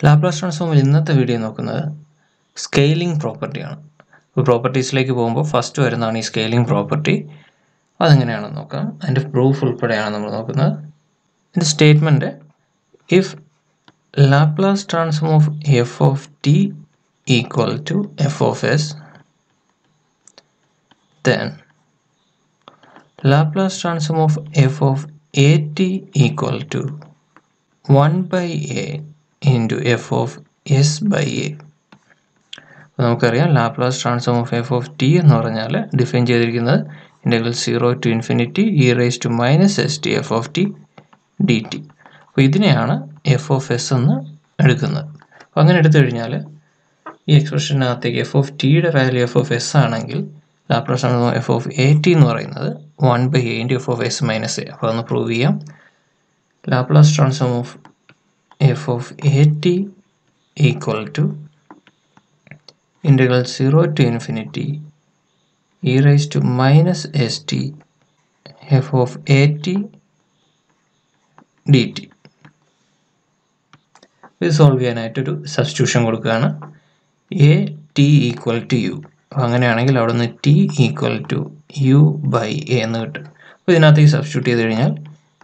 Laplace ട്രാൻസ്ഫോമിൽ ഇന്നത്തെ video നോക്കുന്നത് scaling പ്രോപ്പർട്ടിയാണ്. അപ്പോൾ പ്രോപ്പർട്ടീസിലേക്ക് പോകുമ്പോൾ ഫസ്റ്റ് വരുന്നതാണ് ഈ സ്കെയിലിംഗ് പ്രോപ്പർട്ടി. അതെങ്ങനെയാണെന്ന് നോക്കാം. അതിൻ്റെ പ്രൂഫ് ഉൾപ്പെടെയാണ് നമ്മൾ നോക്കുന്നത്. ഇതിൻ്റെ statement, if Laplace transform of F of T equal to F of S, then Laplace transform of f of at equal to 1 by a into f of s by a. നമുക്കറിയാം Laplace transform of F of T എന്ന് പറഞ്ഞാൽ define ചെയ്തിരിക്കുന്നത് integral 0 to infinity E raise to minus S T F of T D T. അപ്പോൾ ഇതിനെയാണ് F of S എന്ന് എടുക്കുന്നത്. അപ്പോൾ അങ്ങനെ എടുത്തു കഴിഞ്ഞാൽ ഈ എക്സ്പ്രഷനകത്തേക്ക് എഫ് ഓഫ് ടിയുടെ വാല്യൂ എഫ് ഓഫ് എസ് ആണെങ്കിൽ Laplace transform F of A T എന്ന് പറയുന്നത് 1 by a into f of s minus a. അപ്പോൾ ഒന്ന് പ്രൂവ് ചെയ്യാം. Laplace transform of F of A T equal to integral 0 to infinity E raise to minus S T F of A T D T. ഇത് solve ചെയ്യാനായിട്ടൊരു substitution കൊടുക്കുകയാണ്. A T equal to U. അപ്പോൾ അങ്ങനെയാണെങ്കിൽ അവിടെ നിന്ന് T equal to U by A എന്ന് കിട്ടും. അപ്പോൾ ഇതിനകത്തേക്ക് സബ്സ്റ്റിറ്റ്യൂട്ട് ചെയ്ത് കഴിഞ്ഞാൽ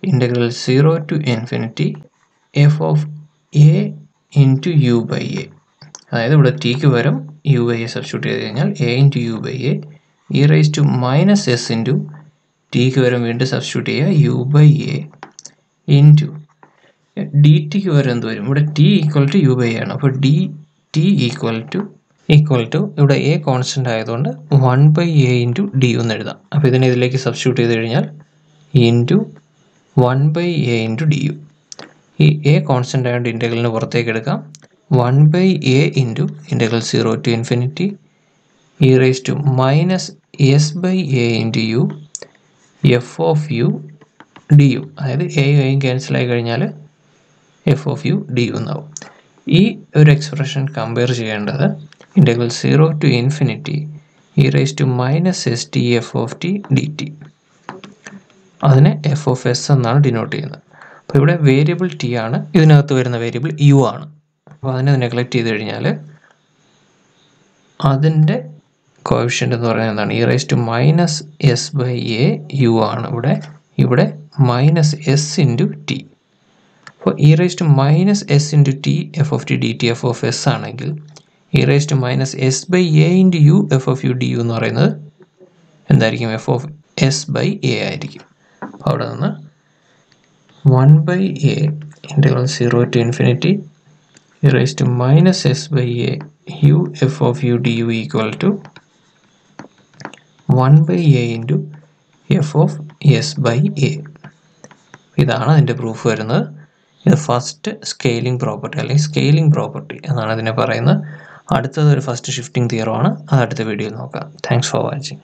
integral 0 to infinity F of A into U by A, അതായത് ഇവിടെ ടിക്ക് പകരം യു ബൈ എ സബ്സ്റ്റിറ്റ്യൂട്ട് ചെയ്ത് കഴിഞ്ഞാൽ a into U by a e raise to minus s into ടിക്ക് പകരം വീണ്ടും സബ്സ്റ്റിറ്റ്യൂട്ട് ചെയ്യുക u by a into d ടിക്ക് പകരം എന്ത് വരും, ഇവിടെ t equal to U by a ആണ്. അപ്പോൾ ഡി ടി ഈക്വൽ ടു ഇവിടെ എ കോൺസ്റ്റൻ്റ് ആയതുകൊണ്ട് 1 by a ഇൻറ്റു ഡി എന്ന് എഴുതാം. അപ്പോൾ ഇതിനെ ഇതിലേക്ക് സബ്സ്റ്റിറ്റ്യൂട്ട് ചെയ്ത് കഴിഞ്ഞാൽ into 1 by a into d u. ഈ എ കോൺസ്റ്റൻ്റ് ആയതുകൊണ്ട് ഇൻ്റഗ്രലിന് പുറത്തേക്ക് എടുക്കാം. 1 by a into integral 0 to infinity E raise to minus s by a into u f of u d u. അതായത് എയും ക്യാൻസൽ ആയി കഴിഞ്ഞാൽ f of u d u എന്നാവും. ഈ ഒരു എക്സ്പ്രഷൻ കമ്പയർ ചെയ്യേണ്ടത് integral 0 to infinity E raise to minus S T F of T D T. അതിനെ F of S എന്നാണ് ഡിനോട്ട് ചെയ്യുന്നത്. അപ്പോൾ ഇവിടെ വേരിയബിൾ ടി ആണ്, ഇതിനകത്ത് വരുന്ന വേരിയബിൾ യു ആണ്. അപ്പോൾ അതിനെ നെഗ്ലക്റ്റ് ചെയ്ത് കഴിഞ്ഞാൽ അതിൻ്റെ കോഎഫിഷ്യൻ്റ് എന്ന് പറയുന്നത് എന്താണ്, e raise to minus s by a u ആണ്. ഇവിടെ മൈനസ് എസ് ഇൻറ്റു ടി. അപ്പോൾ e raise to minus s into t F of T D t F of s ആണെങ്കിൽ e raise to minus s by a into u f of u d u എന്ന് പറയുന്നത് എന്തായിരിക്കും, f of s by a ആയിരിക്കും. അപ്പോൾ അവിടെ നിന്ന് 1 by a integral 0 to infinity E raise to minus s by a u f of u d u equal to 1 by a into f of s by a. ഇതാണ് അതിൻ്റെ proof വരുന്നത്. ഇത് first scaling property അല്ലെങ്കിൽ scaling property എന്നാണ് ഇതിനെ പറയുന്നത്. അടുത്തത് ഒരു ഫസ്റ്റ് ഷിഫ്റ്റിംഗ് തിയറമാണ്. അത് അടുത്ത വീഡിയോയിൽ നോക്കാം. Thanks for watching.